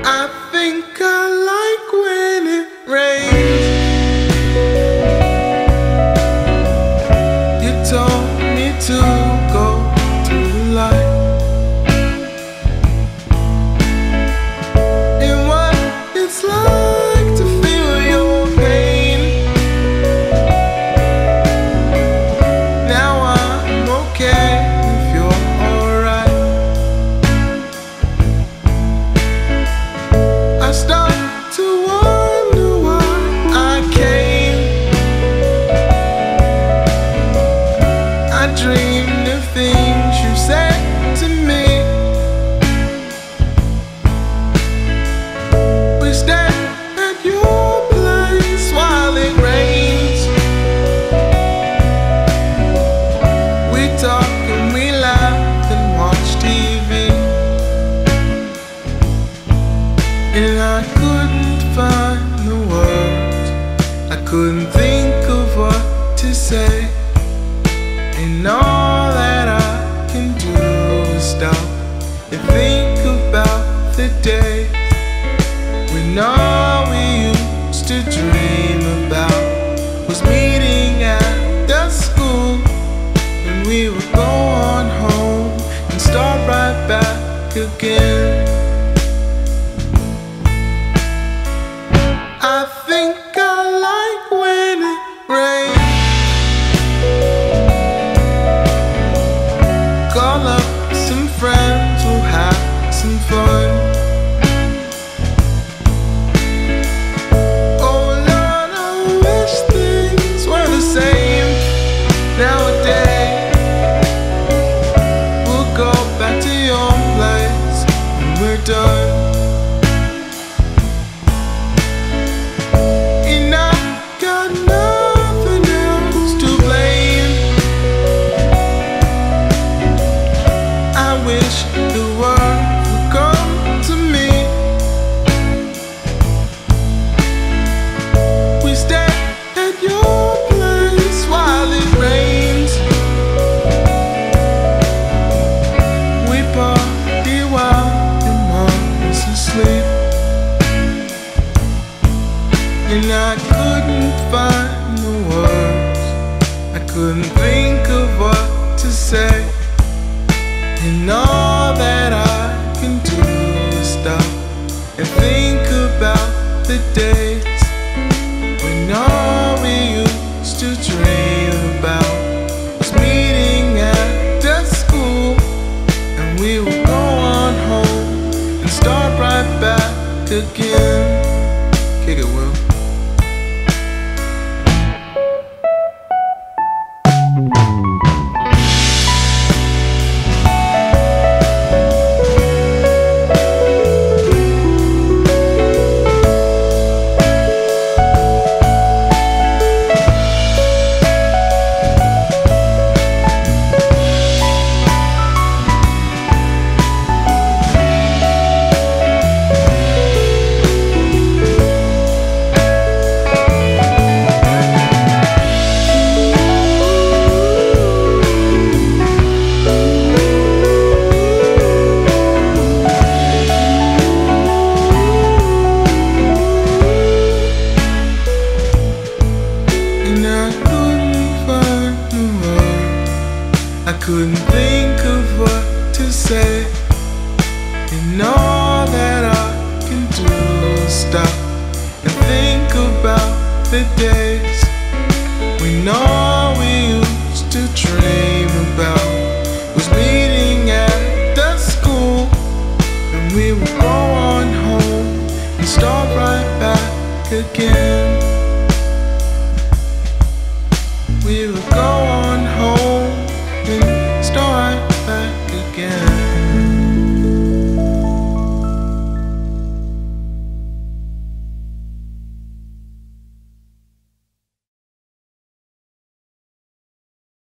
I think I like when it rains. You told me to go to the light, and what it's like to feel your pain. Now I'm okay if you're alright. I start to wonder why I came. I dreamed of things you said to me. We stand at your place while it rains. We talk and we laugh and watch TV. And I couldn't find the words, I couldn't think of what to say. And all that I can do is stop and think about the days when all we used to dream about was meeting at the school. And we would go on home and start right back again. I think I like when it rains. Call up some friends, we'll have some fun. Oh Lord, I wish things were the same nowadays. We'll go back to your place when we're done. And I got nothing else to blame. I wish the world would come to me. We stand at your place while it rains. We party while your mom's asleep. And I couldn't find the words, I couldn't think of what to say. And all that I can do is stop and think about the days when all we used to dream about was meeting at the school. And we would go on home and start right back again. Kick it, Will. And I couldn't find the words, I couldn't think of what to say. And all that I can do is stop and think about the days when all we used to dream about was meeting at the school. And we would go on home and start right back again. We would go on